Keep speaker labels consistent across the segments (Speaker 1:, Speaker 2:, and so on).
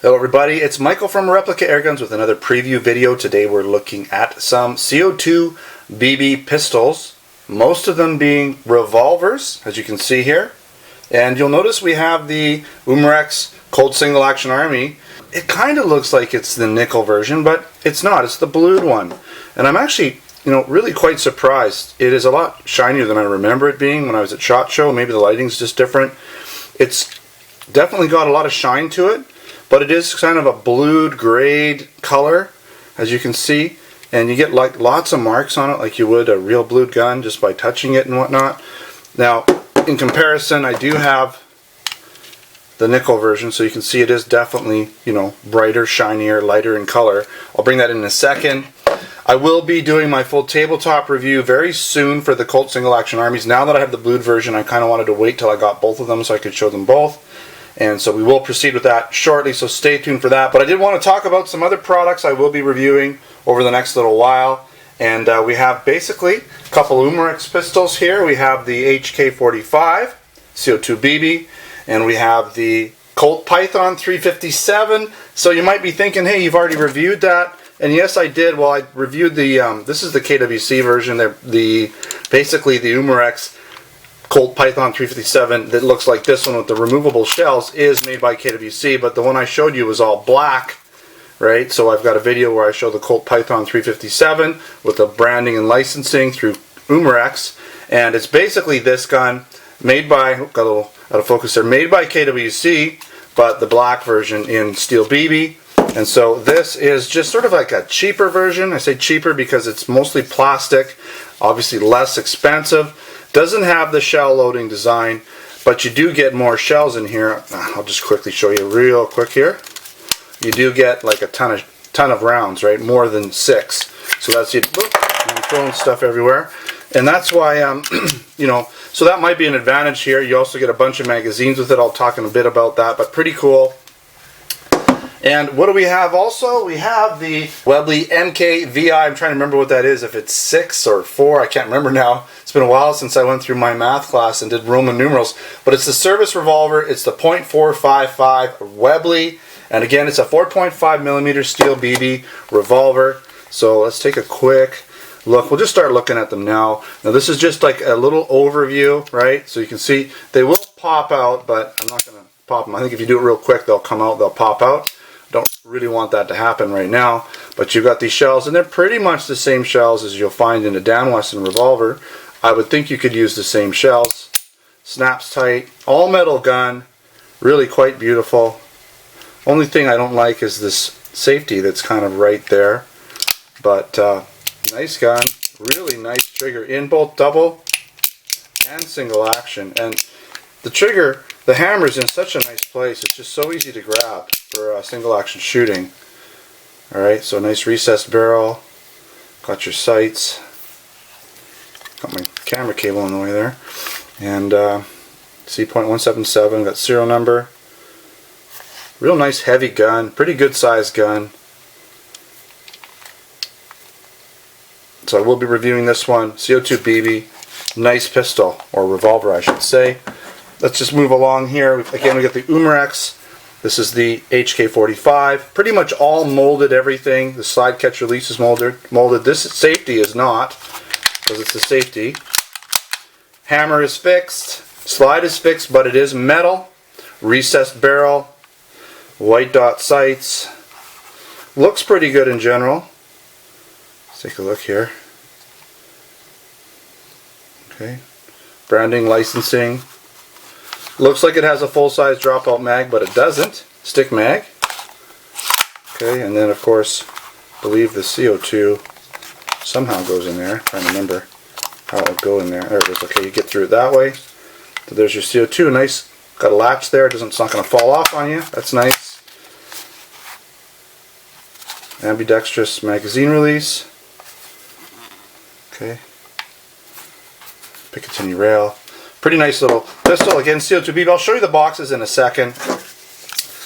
Speaker 1: Hello everybody, it's Michael from Replica Airguns with another preview video. Today we're looking at some CO2 BB pistols, most of them being revolvers, as you can see here. And you'll notice we have the Umarex Colt Single Action Army. It kind of looks like it's the nickel version, but it's not. It's the blued one. And I'm actually, really quite surprised. It is a lot shinier than I remember it being when I was at SHOT Show. Maybe the lighting's just different. It's definitely got a lot of shine to it. But it is kind of a blued grayed color, as you can see, and you get like lots of marks on it like you would a real blued gun just by touching it and whatnot. Now, in comparison, I do have the nickel version, so you can see it is definitely, brighter, shinier, lighter in color. I'll bring that in a second. I will be doing my full tabletop review very soon for the Colt Single Action Armies. Now that I have the blued version, I kind of wanted to wait till I got both of them so I could show them both. And so we will proceed with that shortly, so stay tuned for that. But I did want to talk about some other products I will be reviewing over the next little while. And we have basically a couple Umarex pistols here. We have the HK45 CO2 BB, and we have the Colt Python 357. So you might be thinking, hey, you've already reviewed that. And yes, I did. Well, I reviewed the, this is the KWC version, basically the Umarex Colt Python 357 that looks like this one with the removable shells is made by KWC, but the one I showed you was all black, right? So I've got a video where I show the Colt Python 357 with the branding and licensing through Umarex, and it's basically this gun made by, got a little out of focus there, made by KWC, but the black version in steel BB. And so this is just sort of like a cheaper version. I say cheaper because it's mostly plastic, obviously less expensive. Doesn't have the shell loading design, but you do get more shells in here. I'll just quickly show you real quick here. You do get like a ton of rounds, right? More than 6. So that's it. I'm throwing stuff everywhere, and that's why so that might be an advantage here. You also get a bunch of magazines with it. I'll talk in a bit about that, but pretty cool. And what do we have also? We have the Webley MK I'm trying to remember what that is, if it's 6 or 4, I can't remember now. It's been a while since I went through my math class and did Roman numerals. But it's the service revolver. It's the .455 Webley. And again, it's a 4.5mm steel BB revolver. So let's take a quick look. We'll just start looking at them now. Now this is just like a little overview, right? So you can see they will pop out, but I'm not going to pop them. I think if you do it real quick, they'll come out, they'll pop out. Don't really want that to happen right now, but you've got these shells, and they're pretty much the same shells as you'll find in a Dan Wesson revolver. I would think you could use the same shells. Snaps tight, all metal gun, really quite beautiful. Only thing I don't like is this safety that's kind of right there, but nice gun, really nice trigger in both double and single action, and the trigger, the hammer's in such a nice place. It's just so easy to grab for single action shooting. Alright, so nice recessed barrel. Got your sights. Got my camera cable in the way there. And C.177, got serial number. Real nice heavy gun. Pretty good sized gun. So I will be reviewing this one. CO2 BB. Nice pistol, or revolver I should say. Let's just move along here. Again, we got the Umarex. This is the HK45. Pretty much all molded everything. The slide catch release is molded. This safety is not, because it's a safety. Hammer is fixed. Slide is fixed, but it is metal. Recessed barrel. White dot sights. Looks pretty good in general. Let's take a look here. Okay. Branding, licensing. Looks like it has a full-size dropout mag, but it doesn't. Stick mag. Okay, and then of course, I believe the CO2 somehow goes in there. I'm trying to remember how it would go in there. There it is. Okay, you get through it that way. So there's your CO2. Nice. Got a latch there. It's not going to fall off on you. That's nice. Ambidextrous magazine release. Okay. Picatinny rail. Pretty nice little pistol. Again, CO2 BB. I'll show you the boxes in a second.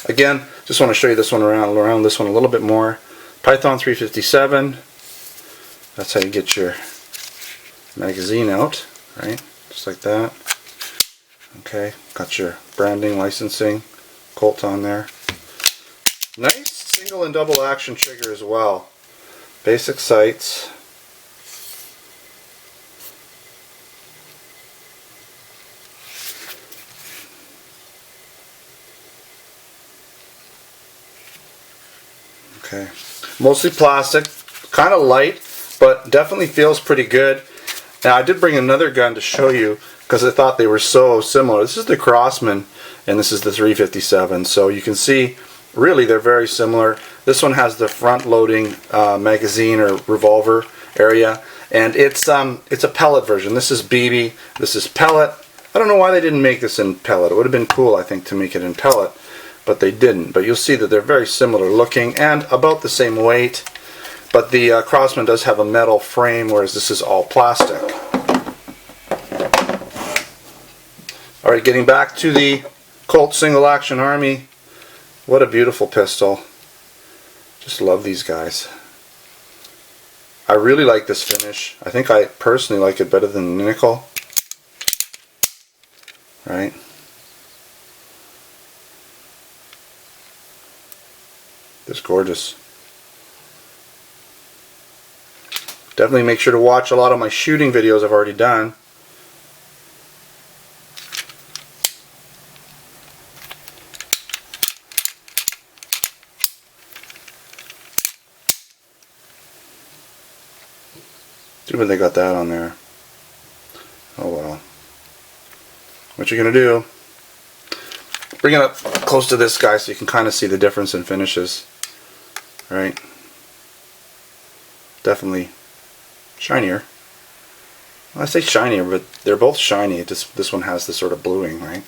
Speaker 1: Again, just want to show you this one around this one a little bit more. Python 357. That's how you get your magazine out, right? Just like that. Okay, got your branding, licensing, Colt on there. single and double action trigger as well. Basic sights. Okay, mostly plastic, kind of light, but definitely feels pretty good. Now I did bring another gun to show you because I thought they were so similar. This is the Crosman and this is the 357, so you can see really they're very similar. This one has the front loading magazine or revolver area, and it's a pellet version. This is BB, this is pellet. I don't know why they didn't make this in pellet. It would have been cool, I think, to make it in pellet, but they didn't. But you'll see that they're very similar looking and about the same weight. But the Crosman does have a metal frame, whereas this is all plastic. Alright, getting back to the Colt Single Action Army. What a beautiful pistol. Just love these guys. I really like this finish. I think I personally like it better than the nickel. Right? Just gorgeous. Definitely make sure to watch a lot of my shooting videos I've already done. See when they got that on there. Oh well. What you're gonna do, bring it up close to this guy so you can kind of see the difference in finishes. Right? Definitely shinier. Well, I say shinier, but they're both shiny. It just, this one has this sort of bluing, right?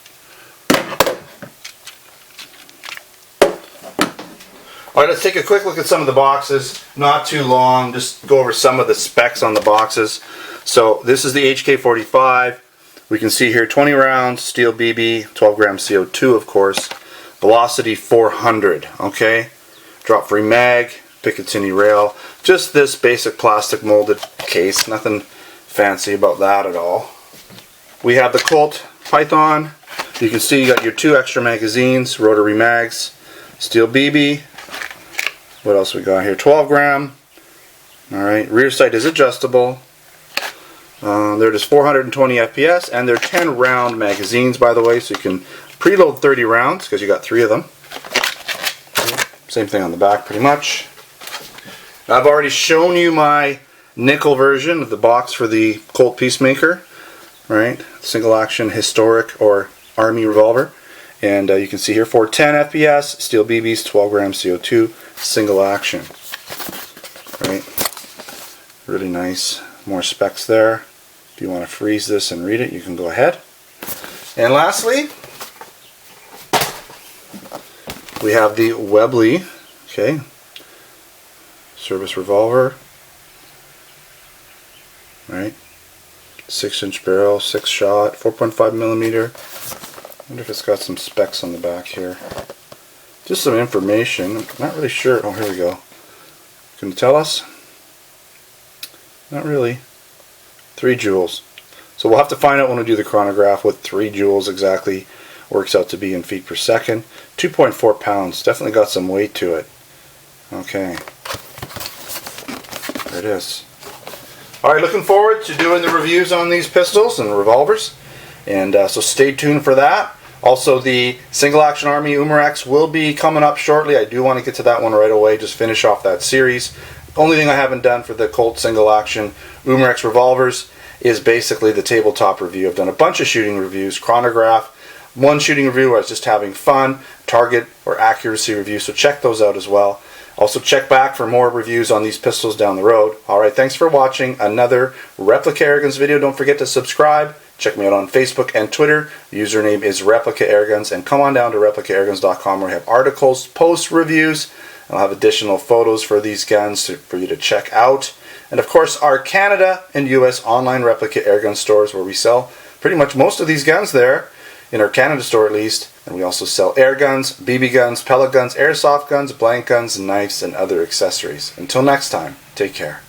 Speaker 1: Alright, let's take a quick look at some of the boxes. Not too long, just go over some of the specs on the boxes. So this is the HK45. We can see here 20 rounds, steel BB, 12 gram CO2 of course. Velocity 400, okay? Drop free mag, Picatinny rail. Just this basic plastic molded case, nothing fancy about that at all. We have the Colt Python. You can see you got your 2 extra magazines, rotary mags, steel BB. What else we got here? 12 gram. Alright, rear sight is adjustable. They're just 420 FPS, and they're 10 round magazines, by the way, so you can preload 30 rounds because you got 3 of them. Same thing on the back, pretty much. I've already shown you my nickel version of the box for the Colt Peacemaker, right? Single action historic or army revolver, and you can see here 410 FPS, steel BBs, 12 gram CO2, single action, right? Really nice. More specs there. If you want to freeze this and read it, you can go ahead. And lastly, we have the Webley, okay, service revolver, right? 6-inch barrel, 6 shot, 4.5 millimeter. I wonder if it's got some specs on the back here. Just some information. I'm not really sure. Oh, here we go. Can you tell us? Not really. 3 joules. So we'll have to find out when we do the chronograph what 3 joules exactly works out to be in feet per second. 2.4 pounds. Definitely got some weight to it. Okay. There it is. Alright, looking forward to doing the reviews on these pistols and revolvers. And so stay tuned for that. Also, the Single Action Army Umarex will be coming up shortly. I do want to get to that one right away. Just finish off that series. Only thing I haven't done for the Colt Single Action Umarex revolvers is basically the tabletop review. I've done a bunch of shooting reviews, chronograph, one shooting review where I was just having fun, target or accuracy review, so check those out as well. Also check back for more reviews on these pistols down the road. Alright, thanks for watching another Replica Airguns video. Don't forget to subscribe. Check me out on Facebook and Twitter. The username is Replica Airguns, and come on down to replicaairguns.com where we have articles, post reviews, and I'll have additional photos for these guns for you to check out. And of course our Canada and US online Replica Airgun stores where we sell pretty much most of these guns there, in our Canada store at least. And we also sell air guns, BB guns, pellet guns, airsoft guns, blank guns, knives, and other accessories. Until next time, take care.